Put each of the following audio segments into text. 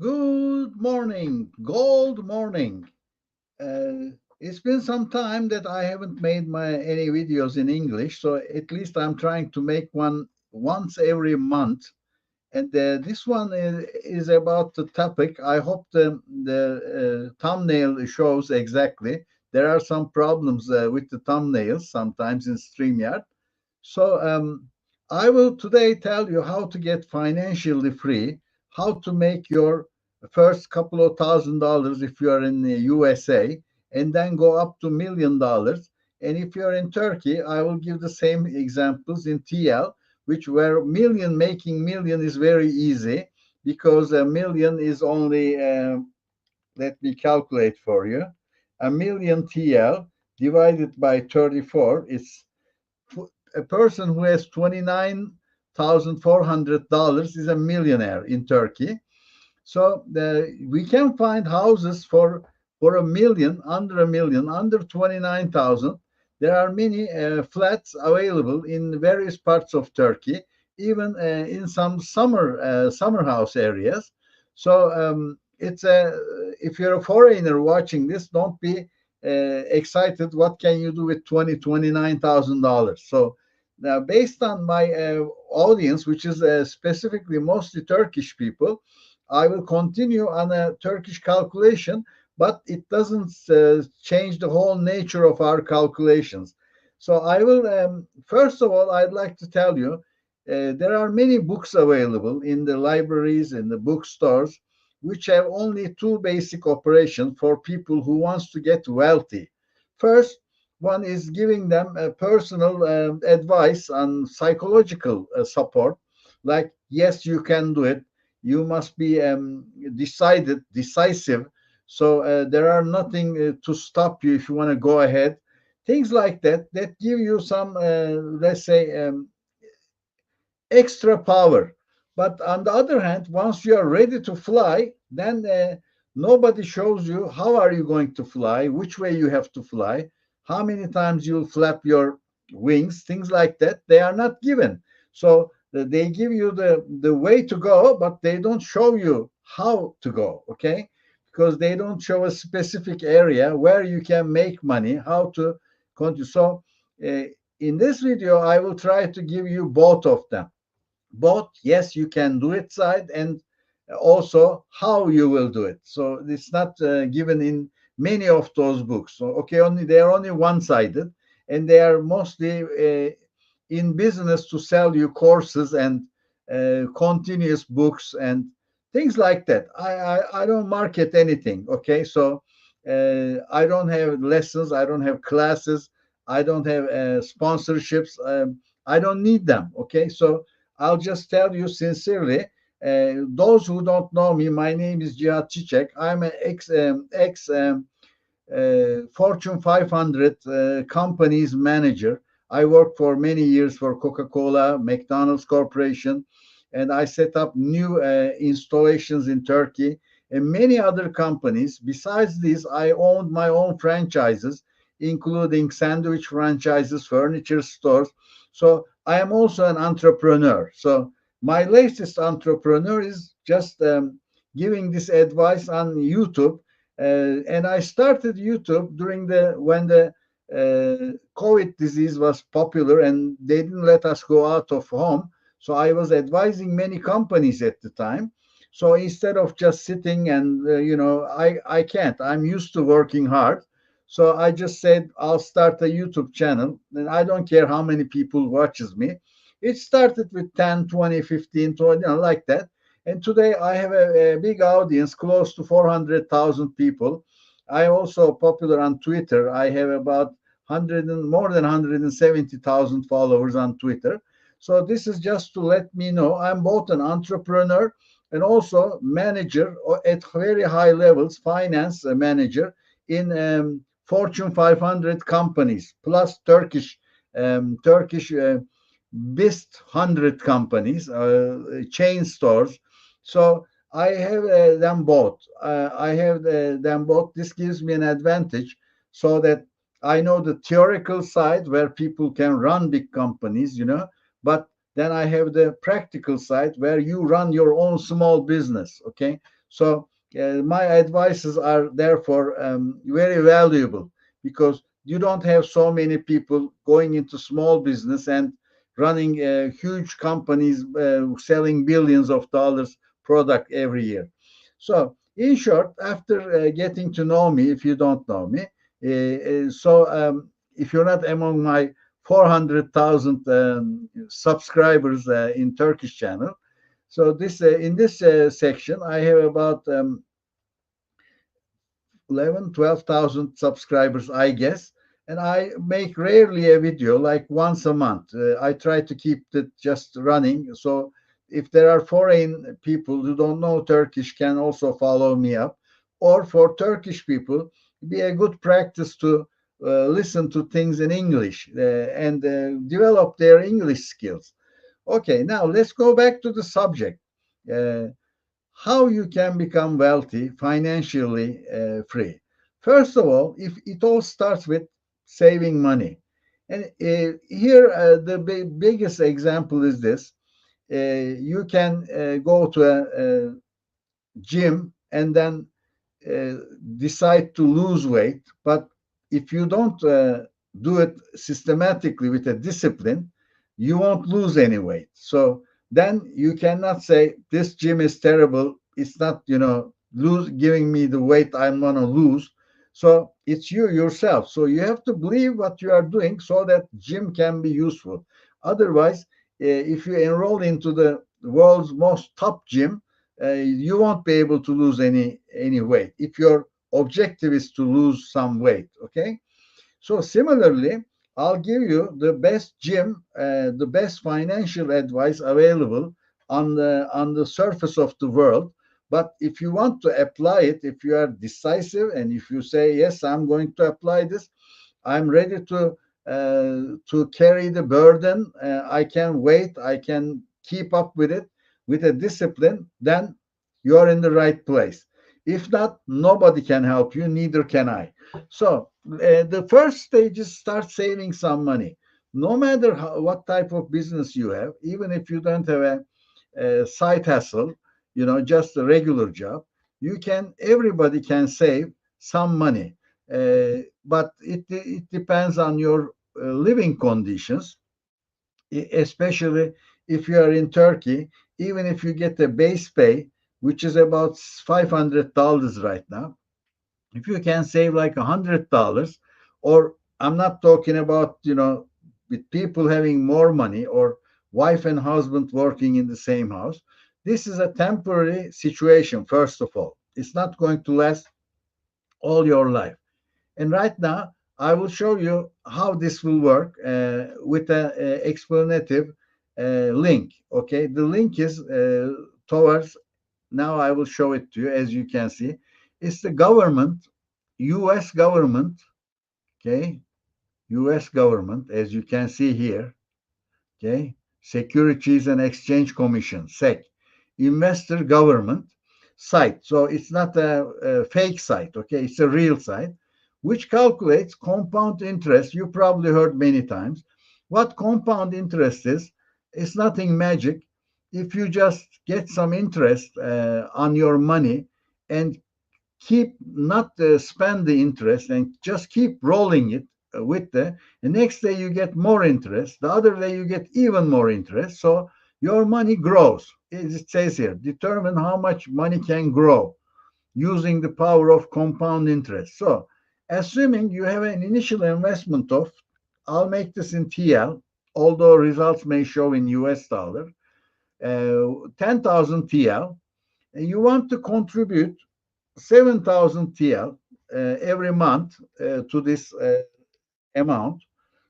Good morning, gold morning. It's been some time that I haven't made my any videos in English, so at least I'm trying to make one once every month. And this one is about the topic. I hope the thumbnail shows exactly. There are some problems with the thumbnails sometimes in StreamYard. So I will today tell you how to get financially free, how to make your first couple of $1,000 if you are in the USA, and then go up to $1 million. And if you're in Turkey, I will give the same examples in TL, which where million making million is very easy because a million is only, let me calculate for you, a million TL divided by 34 is a person who has $29,400 is a millionaire in Turkey. So we can find houses for a million, under 29,000. There are many flats available in various parts of Turkey, even in some summer house areas. So it's a if you're a foreigner watching this, don't be excited. What can you do with $29,000? So now, based on my audience, which is specifically mostly Turkish people, I will continue on a Turkish calculation, but it doesn't change the whole nature of our calculations. So I will, first of all, I'd like to tell you there are many books available in the libraries and the bookstores which have only two basic operations for people who wants to get wealthy. First, one is giving them a personal advice on psychological support, like, yes, you can do it. You must be decisive. So there are nothing to stop you if you want to go ahead. Things like that that give you some, let's say, extra power. But on the other hand, once you are ready to fly, then nobody shows you how are you going to fly, which way you have to fly, how many times you'll flap your wings, things like that. They are not given. So they give you the way to go, but they don't show you how to go, okay? Because they don't show a specific area where you can make money, how to continue. So uh, in this video, I will try to give you both of them, both yes you can do it side, and also how you will do it. So it's not given in many of those books. So okay, only they are only one sided, and they are mostly in business to sell you courses and continuous books and things like that. I don't market anything, okay? So I don't have lessons, I don't have classes, I don't have sponsorships. I don't need them, okay? So I'll just tell you sincerely. Those who don't know me, my name is Cihat Çiçek. I'm an ex Fortune 500 companies manager. I worked for many years for Coca-Cola, McDonald's Corporation, and I set up new installations in Turkey and many other companies. Besides this, I owned my own franchises, including sandwich franchises, furniture stores. So I am also an entrepreneur. So my latest entrepreneur is just giving this advice on YouTube, and I started YouTube during the when the COVID disease was popular and they didn't let us go out of home. So I was advising many companies at the time. So instead of just sitting and I can't. I'm used to working hard. So I just said I'll start a YouTube channel, and I don't care how many people watches me. It started with 10, 20, 15, 20, like that. And today I have a big audience, close to 400,000 people. I also popular on Twitter. I have about 100 and more than 170,000 followers on Twitter. So this is just to let me know I'm both an entrepreneur and also manager at very high levels, finance manager in Fortune 500 companies, plus Turkish best 100 companies, chain stores. So I have them both. I have them both. This gives me an advantage so that I know the theoretical side where people can run big companies, but then I have the practical side where you run your own small business. Okay. So my advices are therefore very valuable, because you don't have so many people going into small business and running huge companies selling billions of dollars product every year. So in short, after getting to know me, if you don't know me, if you're not among my 400,000 subscribers in Turkish channel, so this in this section, I have about 11, 12,000 subscribers, I guess. And I make rarely a video, like once a month. I try to keep it just running. So if there are foreign people who don't know Turkish, can also follow me up. Or for Turkish people, be a good practice to listen to things in English and develop their English skills. Okay, now let's go back to the subject. Uh, how you can become wealthy, financially free. First of all, if it all starts with saving money. And here, the biggest example is this. You can go to a gym and then uh, decide to lose weight, but if you don't do it systematically with a discipline, you won't lose any weight. So then you cannot say this gym is terrible. It's not, giving me the weight I'm gonna lose. So it's you yourself. So you have to believe what you are doing so that gym can be useful. Otherwise, if you enroll into the world's most top gym, you won't be able to lose any weight if your objective is to lose some weight. Okay, so similarly, I'll give you the best gym, the best financial advice available on the surface of the world. But if you want to apply it, if you are decisive and if you say yes, I'm going to apply this, I'm ready to carry the burden. I can wait. I can keep up with it with a discipline. Then you are in the right place. If not, nobody can help you. Neither can I. So the first stage is start saving some money. No matter what type of business you have, even if you don't have a side hustle, just a regular job, everybody can save some money. But it depends on your living conditions, especially if you are in Turkey. Even if you get a base pay, which is about $500 right now, if you can save like $100, or I'm not talking about, with people having more money or wife and husband working in the same house. This is a temporary situation, first of all. It's not going to last all your life. And right now, I will show you how this will work with an explanative link. Okay, the link is towards, now I will show it to you. As you can see, it's the government, US government, okay, US government, as you can see here, okay, Securities and Exchange Commission, SEC, investor government site. So it's not a fake site, okay, it's a real site, which calculates compound interest. You probably heard many times. What compound interest is, it's nothing magic. If you just get some interest on your money and keep not spend the interest and just keep rolling it with the next day you get more interest, the other day you get even more interest, so your money grows. It says here, determine how much money can grow using the power of compound interest. So assuming you have an initial investment of, I'll make this in TL, although results may show in US dollar, 10,000 TL, and you want to contribute 7,000 TL every month to this amount.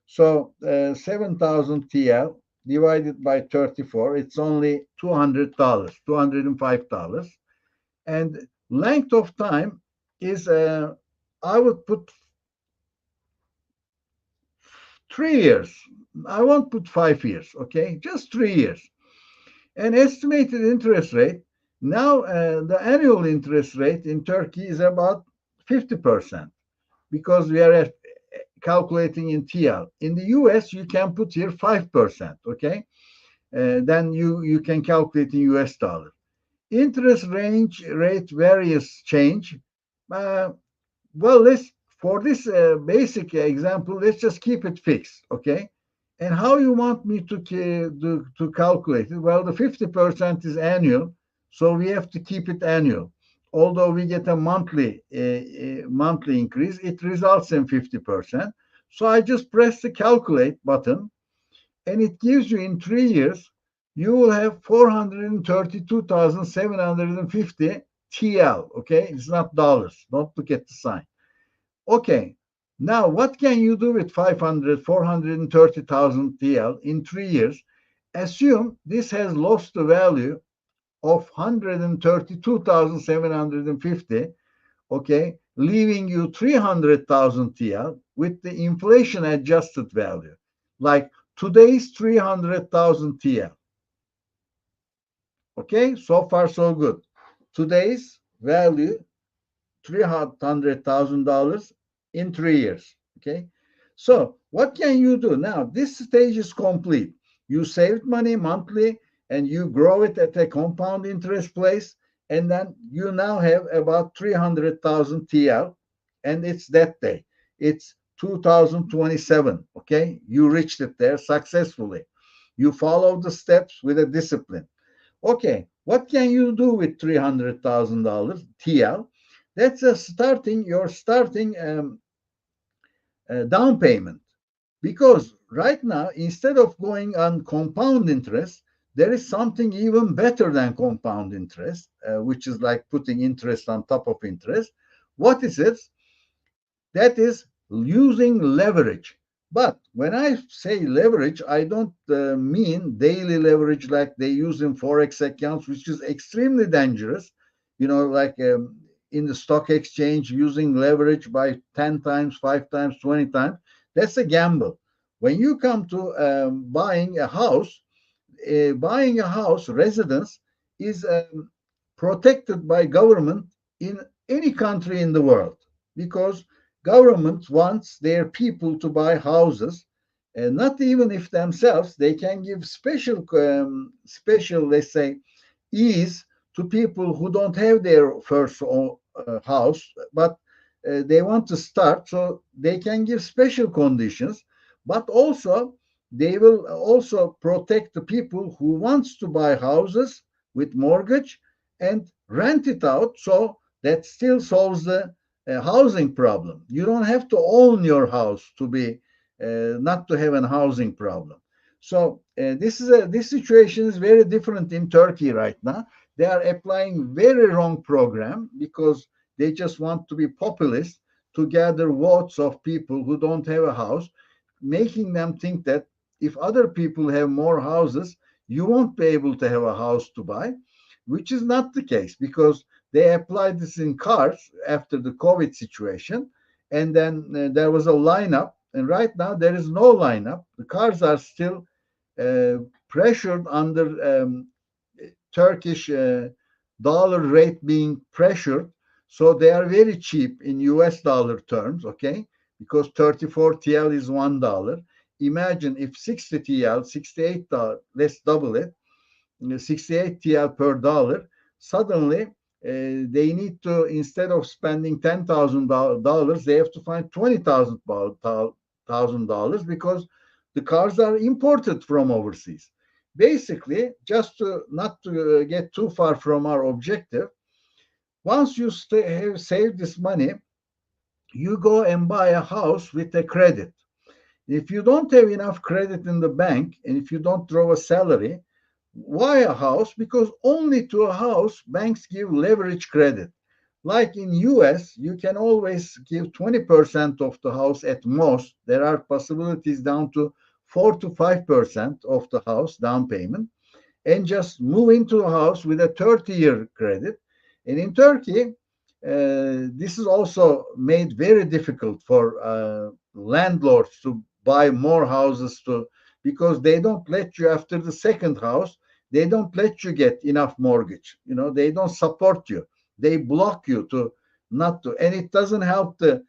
So 7,000 TL divided by 34, it's only $200, $205. And length of time is, I would put 3 years. I won't put 5 years, okay? Just 3 years. And estimated interest rate, now the annual interest rate in Turkey is about 50%, because we are calculating in TL. In the US, you can put here 5%, okay? Then you can calculate in US dollar. Interest rate varies change. Uh, well, let's for this basic example, let's just keep it fixed, okay? And how you want me to calculate it? Well, the 50% is annual, so we have to keep it annual. Although we get a monthly increase, it results in 50%. So I just press the calculate button, and it gives you in 3 years, you will have 432,750 TL. Okay, it's not dollars. Don't look at the sign. Okay, now what can you do with 430,000 TL in 3 years? Assume this has lost the value of 132,750, okay, leaving you 300,000 TL with the inflation adjusted value, like today's 300,000 TL. Okay, so far so good. Today's value, $300,000 in 3 years. Okay, so what can you do now? This stage is complete. You saved money monthly and you grow it at a compound interest place, and then you now have about 300,000 TL, and it's that day. It's 2027. Okay, you reached it there successfully. You followed the steps with a discipline. Okay, what can you do with $300,000 TL? That's your starting down payment. Because right now, instead of going on compound interest, there is something even better than compound interest, which is like putting interest on top of interest. What is it? That is using leverage. But when I say leverage, I don't mean daily leverage like they use in Forex accounts, which is extremely dangerous. Like in the stock exchange, using leverage by 10 times, 5 times, 20 times. That's a gamble. When you come to buying a house, residence is protected by government in any country in the world, because government wants their people to buy houses, and not even if themselves, they can give special, let's say, ease to people who don't have their first house, but they want to start, so they can give special conditions. But also, they will also protect the people who wants to buy houses with mortgage and rent it out, so that still solves the housing problem. You don't have to own your house to be not to have a housing problem. So this situation is very different in Turkey right now. They are applying very wrong program because they just want to be populist to gather votes of people who don't have a house, making them think that if other people have more houses, you won't be able to have a house to buy, which is not the case, because they applied this in cars after the COVID situation, and then there was a lineup, and right now there is no lineup. The cars are still uh, pressured under Turkish dollar rate being pressured, so they are very cheap in US dollar terms, okay? Because 34 TL is $1. Imagine if 60 TL, $68, let's double it, 68 TL per dollar, suddenly they need to, instead of spending $10,000, they have to find $20,000 because the cars are imported from overseas. Basically, just to not to get too far from our objective, once you have saved this money, you go and buy a house with a credit. If you don't have enough credit in the bank, and if you don't draw a salary, why a house? Because only to a house banks give leverage credit. Like in US, you can always give 20% of the house at most. There are possibilities down to 4 to 5% of the house down payment, and just move into a house with a 30-year credit. And in Turkey, this is also made very difficult for landlords to buy more houses because they don't let you, after the second house, they don't let you get enough mortgage. They don't support you. They block you to not to, and it doesn't help the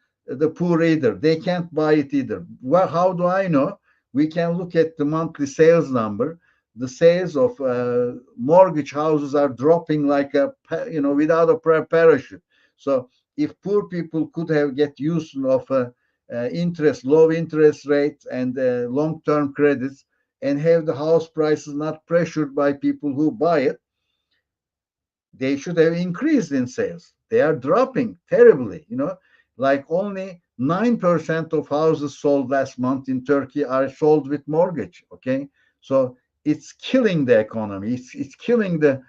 poor either. They can't buy it either. Well, how do I know? We can look at the monthly sales number. the sales of mortgage houses are dropping like without a parachute. So if poor people could have get used of low interest rates and long-term credits, and have the house prices not pressured by people who buy it, they should have increased in sales. They are dropping terribly. Like only 9% of houses sold last month in Turkey are sold with mortgage. Okay, so it's killing the economy. It's killing the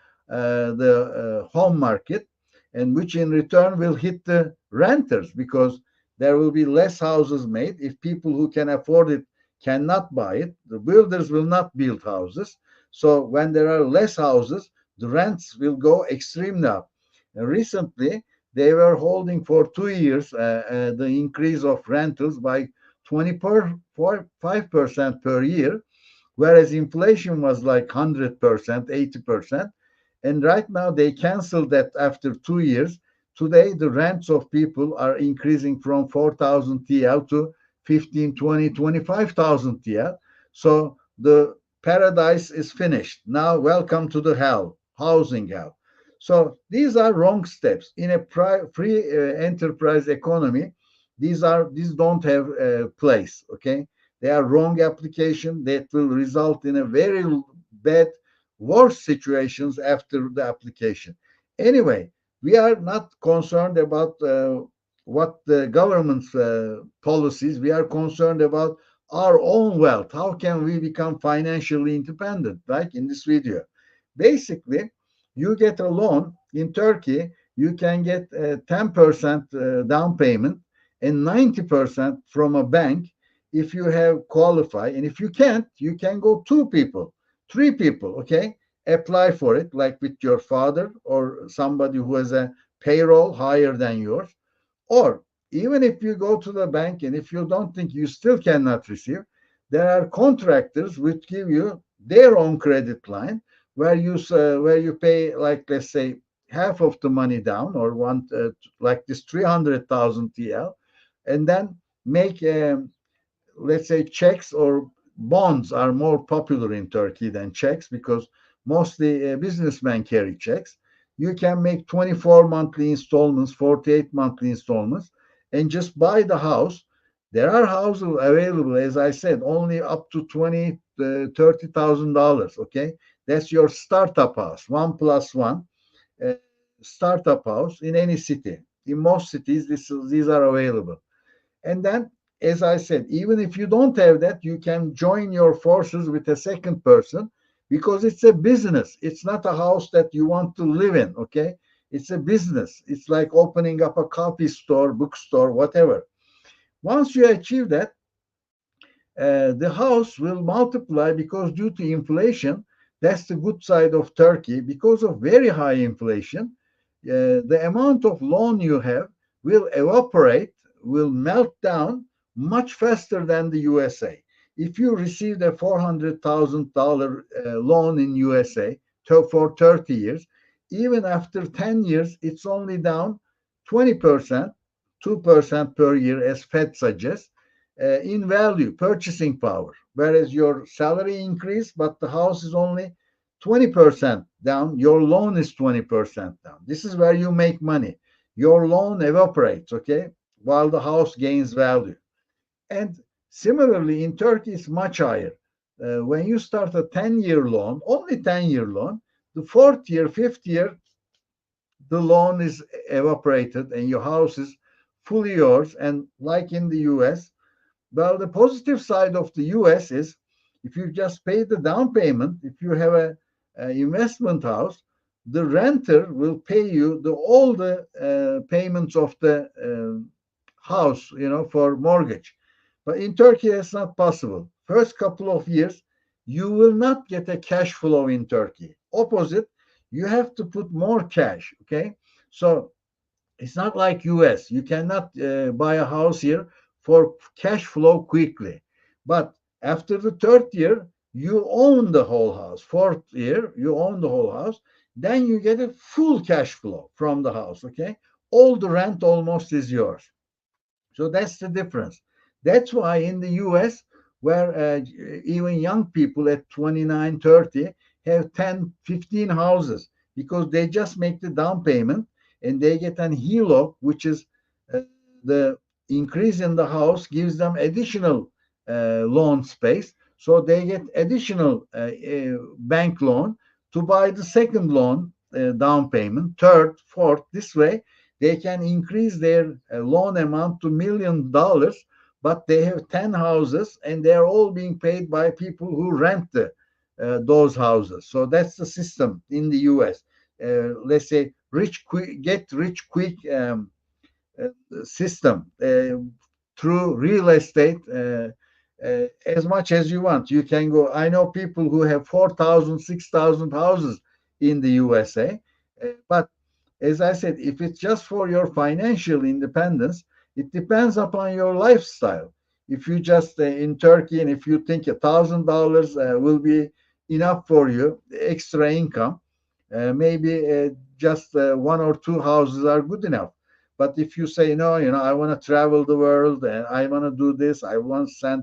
home market, and which in return will hit the renters, because there will be less houses made. If people who can afford it cannot buy it, the builders will not build houses. So when there are less houses, the rents will go extremely up. And recently, they were holding for 2 years the increase of rentals by 25% per year, whereas inflation was like 100%, 80%. And right now, they canceled that after 2 years. Today, the rents of people are increasing from 4,000 TL to 15, 20, 25,000 TL. So the paradise is finished. Now, welcome to the hell, housing hell. So these are wrong steps in a free enterprise economy. These don't have a place. Okay, they are wrong application that will result in a very bad, worse situations after the application. Anyway, we are not concerned about what the government's policies. We are concerned about our own wealth. How can we become financially independent? Like in this video, basically, you get a loan in Turkey. You can get 10% down payment and 90% from a bank if you have qualified. And if you can't, you can go 2 people, 3 people. Okay, apply for it, like with your father or somebody who has a payroll higher than yours. Or even if you go to the bank and if you don't think, you still cannot receive, there are contractors which give you their own credit line, where you pay, like, let's say, half of the money down, or one like this 300,000 TL, and then make let's say checks, or bonds are more popular in Turkey than checks, because mostly businessmen carry checks. You can make 24 monthly installments, 48 monthly installments, and just buy the house. There are houses available, as I said, only up to $30,000. Okay, that's your startup house, 1+1 uh, startup house in any city. In most cities, these are available. And then, as I said, even if you don't have that, you can join your forces with a second person, because it's a business. It's not a house that you want to live in. Okay, it's a business. It's like opening up a coffee store, bookstore, whatever. Once you achieve that, the house will multiply, because due to inflation, that's the good side of Turkey. Because of very high inflation, the amount of loan you have will evaporate, will melt down much faster than the USA. If you received a $400,000 loan in USA for 30 years, even after 10 years, it's only down 20%, 2% per year, as Fed suggests, in value, purchasing power. Whereas your salary increased, but the house is only 20% down. Your loan is 20% down. This is where you make money. Your loan evaporates, okay, while the house gains value. And similarly, in Turkey, it's much higher. When you start a 10-year loan, only 10-year loan, the fourth year, fifth year, the loan is evaporated and your house is fully yours. And like in the US, well, the positive side of the US is, if you just pay the down payment, if you have a investment house, the renter will pay you all the payments of the house, for mortgage. But in Turkey, that's not possible. First couple of years, you will not get a cash flow in Turkey. Opposite, you have to put more cash. Okay, so it's not like US. You cannot buy a house here for cash flow quickly. But after the third year, you own the whole house. Fourth year, you own the whole house. Then you get a full cash flow from the house. Okay, all the rent almost is yours. So that's the difference. That's why in the US, where even young people at 29, 30 have 10, 15 houses because they just make the down payment and they get an HELOC, which is the increase in the house gives them additional loan space. So they get additional bank loan to buy the second loan down payment, third, fourth. This way, they can increase their loan amount to $1 million, but they have 10 houses and they're all being paid by people who rent those houses. So that's the system in the US. Let's say rich quick, get rich quick uh, system through real estate. As much as you want, you can go. I know people who have 4,000, 6,000 houses in the USA, but as I said, if it's just for your financial independence, it depends upon your lifestyle. If you just in Turkey, and if you think $1,000 will be enough for you, extra income, maybe just one or two houses are good enough. But if you say no, I want to travel the world and I want to do this, I want to send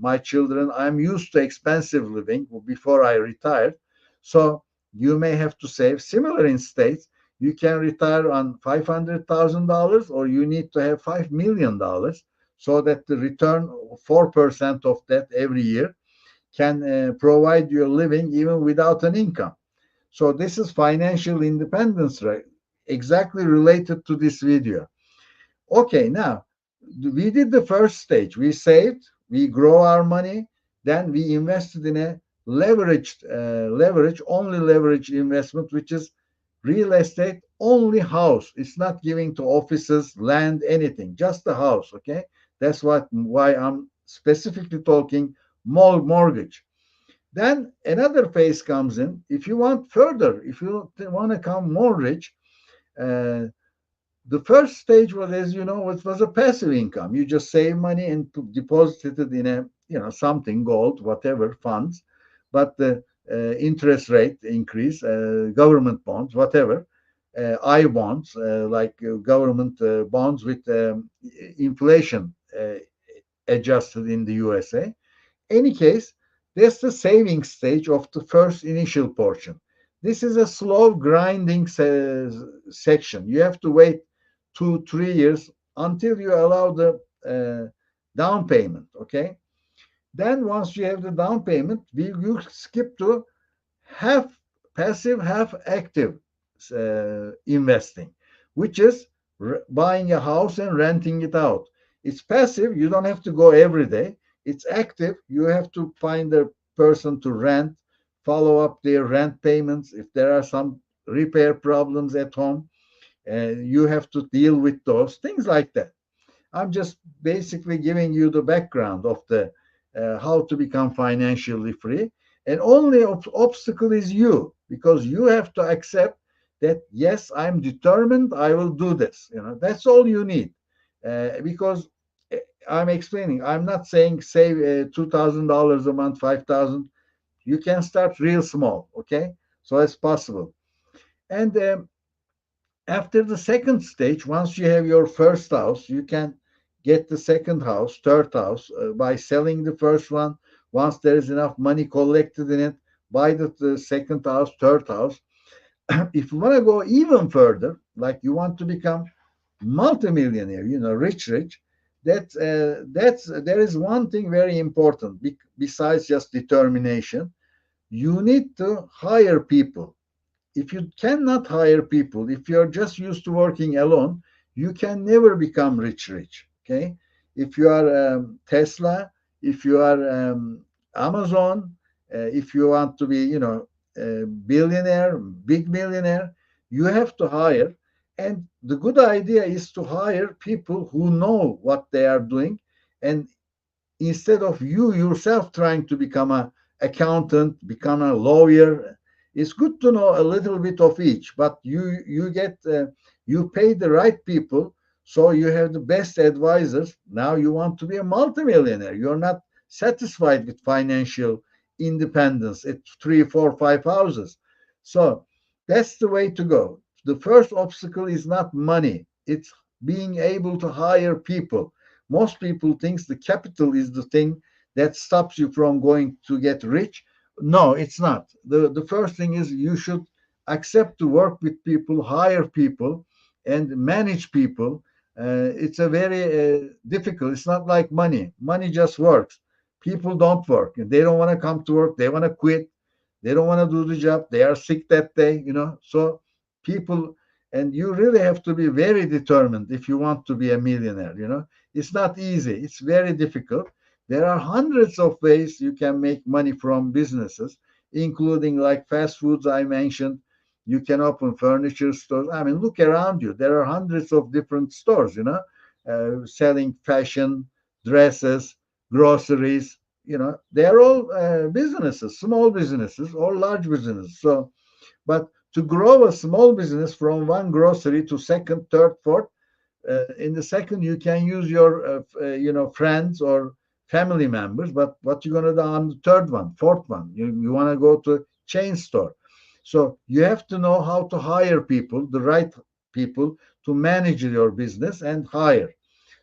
my children. I'm used to expensive living before I retired, so you may have to save. Similar in states, you can retire on $500,000, or you need to have $5 million, so that the return 4% of that every year can provide you a living even without an income. So this is financial independence, right? Exactly related to this video. Okay, now we did the first stage. We saved, we grow our money, then we invested in a only leverage investment, which is real estate only house. It's not giving to offices, land, anything, just the house. Okay, that's why I'm specifically talking mortgage. Then another phase comes in. If you want further, if you want to become more rich, uh, the first stage was, as you know, it was a passive income. You just save money and deposit it in a, something, gold, whatever, funds, but the interest rate increase, government bonds, whatever, I bonds, like government bonds with inflation adjusted in the USA. Any case, that's the saving stage of the first initial portion. This is a slow grinding section. You have to wait 2, 3 years until you allow the down payment. Okay. Then once you have the down payment, you skip to half passive, half active investing, which is buying a house and renting it out. It's passive. You don't have to go every day. It's active. You have to find a person to rent, follow up their rent payments. If there are some repair problems at home, you have to deal with those things like that. I'm just basically giving you the background of the how to become financially free. And only obstacle is you, because you have to accept that yes, I'm determined. I will do this. That's all you need. Because I'm explaining. I'm not saying save $2,000 a month, 5,000. You can start real small. Okay, so it's possible. And after the second stage, once you have your first house, you can get the second house, third house by selling the first one. Once there is enough money collected in it, buy the second house, third house. If you want to go even further, like you want to become multimillionaire, rich, that's there is one thing very important besides just determination. You need to hire people. If you cannot hire people, if you're just used to working alone, you can never become rich. Okay, if you are Tesla, if you are Amazon, if you want to be, a billionaire, big millionaire, you have to hire. And the good idea is to hire people who know what they are doing, and instead of you yourself trying to become an accountant, become a lawyer. It's good to know a little bit of each, but you pay the right people, so you have the best advisors. Now you want to be a multimillionaire. You're not satisfied with financial independence at 3, 4, 5 houses. So that's the way to go. The first obstacle is not money. It's being able to hire people. Most people think the capital is the thing that stops you from going to get rich. No, it's not. The first thing is you should accept to work with people, hire people, and manage people. It's a very difficult. It's not like money. Money just works. People don't work. They don't want to come to work. They want to quit. They don't want to do the job. They are sick that day, So people, and you really have to be very determined if you want to be a millionaire. It's not easy. It's very difficult. There are hundreds of ways you can make money from businesses, including like fast foods I mentioned. You can open furniture stores. I mean, look around you. There are hundreds of different stores, selling fashion, dresses, groceries. They are all businesses, small businesses or large businesses. So, but to grow a small business from one grocery to second, third, fourth, in the second you can use your friends or family members, but what you're going to do on the third one, fourth one, you want to go to a chain store. So you have to know how to hire people, the right people, to manage your business and hire.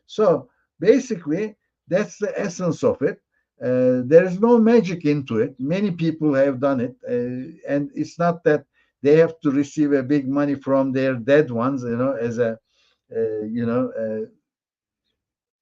So basically that's the essence of it. There is no magic into it. Many people have done it, and it's not that they have to receive a big money from their dead ones, as a you know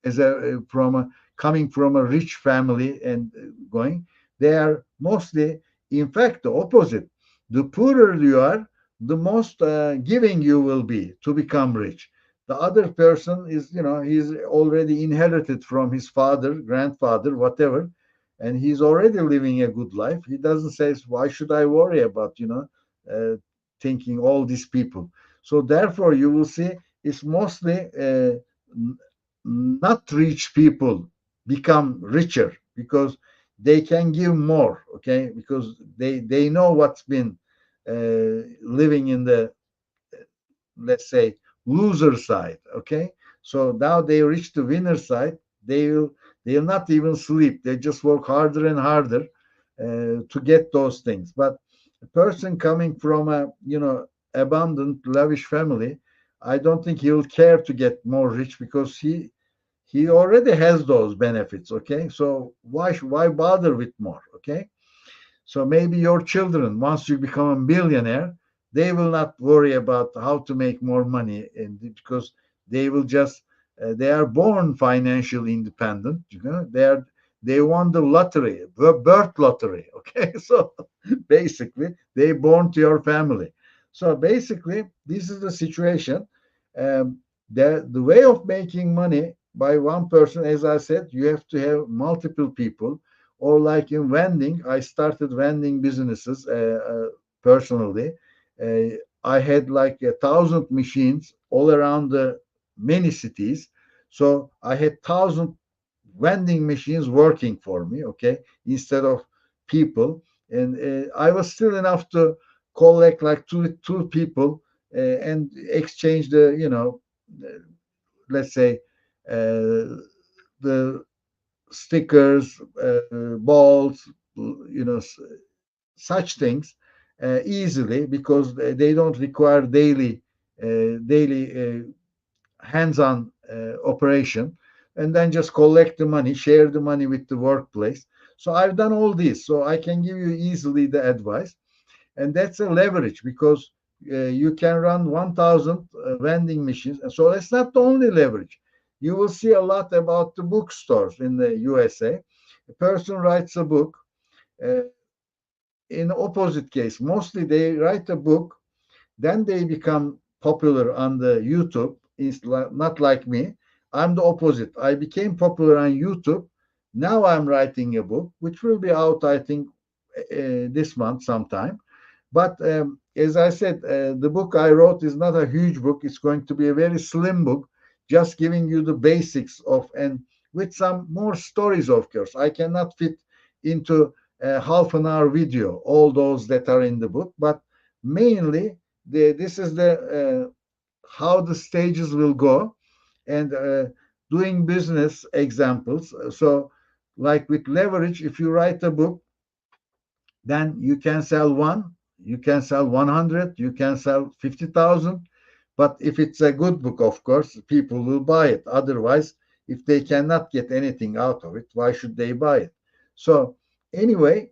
as a from a coming from a rich family and going. They are mostly, in fact, the opposite. The poorer you are, the most giving you will be to become rich. The other person is, he's already inherited from his father, grandfather, whatever, and he's already living a good life. He doesn't say, why should I worry about, uh, thinking all these people. So therefore, you will see it's mostly not rich people become richer because they can give more, okay, because they know what's been living in the, let's say, loser side, okay. So now they reach the winner side. They'll not even sleep. They just work harder and harder to get those things. But a person coming from a abundant lavish family, I don't think he'll care to get more rich because he already has those benefits, okay. So why bother with more, okay. So maybe your children, once you become a billionaire, they will not worry about how to make more money, and because they will just they are born financially independent, they won the lottery, the birth lottery, okay. So basically they born to your family. So basically this is the situation. The way of making money by one person, as I said, you have to have multiple people. Or like in vending, I started vending businesses personally. I had like 1,000 machines all around the many cities. So I had 1,000 vending machines working for me, okay, instead of people. And I was still enough to collect like two people and exchange the, let's say, the stickers, balls, such things easily because they don't require daily hands-on operation, and then just collect the money, share the money with the workplace. So I've done all this, so I can give you easily the advice, and that's a leverage because you can run 1,000 vending machines. And so that's not the only leverage. You will see a lot about the bookstores in the USA. A person writes a book. Uh, in the opposite case, mostly they write a book, then they become popular on the YouTube. It's not like me. I'm the opposite. I became popular on YouTube. Now I'm writing a book, which will be out, I think, this month sometime. But as I said, the book I wrote is not a huge book. It's going to be a very slim book, just giving you the basics of, and with some more stories, of course. I cannot fit into a half an hour video all those that are in the book, but mainly this is the how the stages will go, and doing business examples. So like with leverage, if you write a book, then you can sell one, you can sell 100, you can sell 50,000. But if it's a good book, of course, people will buy it. Otherwise, if they cannot get anything out of it, why should they buy it? So anyway,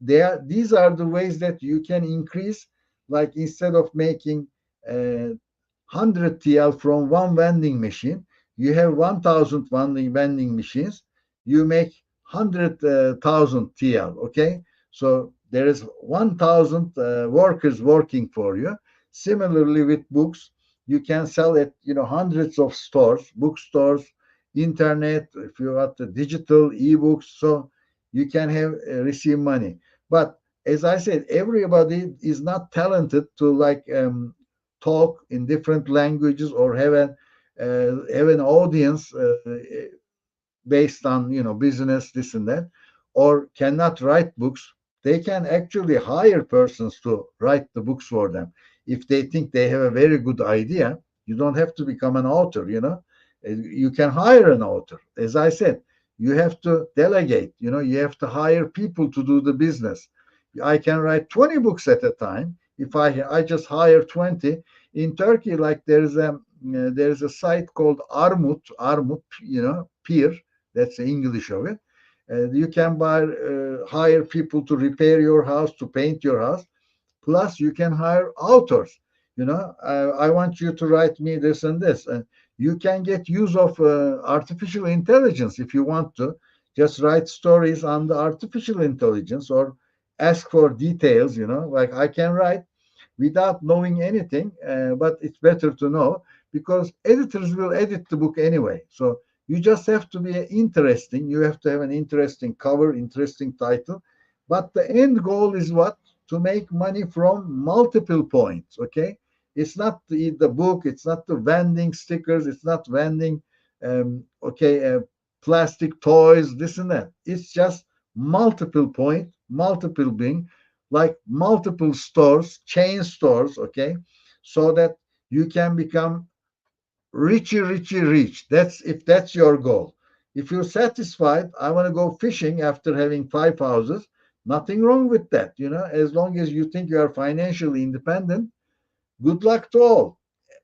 these are the ways that you can increase, like instead of making 100 TL from one vending machine, you have 1,000 vending machines, you make 100,000 TL, okay? So there is 1,000 workers working for you. Similarly with books, you can sell at, hundreds of stores, bookstores, internet, if you want the digital ebooks, so you can have receive money. But as I said, everybody is not talented to like talk in different languages or have an audience based on business, this and that, or cannot write books. They can actually hire persons to write the books for them if they think they have a very good idea. You don't have to become an author. You can hire an author. As I said, you have to delegate. You have to hire people to do the business. I can write 20 books at a time if I just hire 20. In Turkey, like there's a site called Armut, peer. That's the English of it. You can hire people to repair your house, to paint your house. Plus, you can hire authors. I want you to write me this and this. And you can get use of artificial intelligence if you want to. Just write stories on the artificial intelligence or ask for details. Like I can write without knowing anything, but it's better to know because editors will edit the book anyway. So you just have to be interesting. You have to have an interesting cover, interesting title. But the end goal is what? To make money from multiple points. Okay. It's not the book. It's not the vending stickers. It's not vending, plastic toys, this and that. It's just multiple point, multiple being, like multiple stores, chain stores. Okay. So that you can become rich. That's if that's your goal. If you're satisfied, I want to go fishing after having 5 houses. Nothing wrong with that, as long as you think you are financially independent. Good luck to all.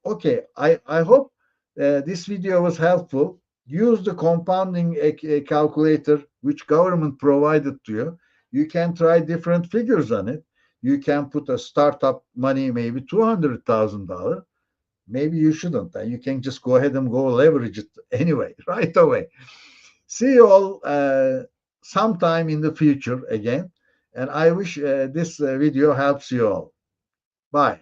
Okay, I hope this video was helpful. Use the compounding calculator which government provided to you. You can try different figures on it. You can put a startup money, maybe $200,000. Maybe you shouldn't. You can just go ahead and go leverage it anyway, right away. See you all sometime in the future again. And I wish this video helps you all. Bye.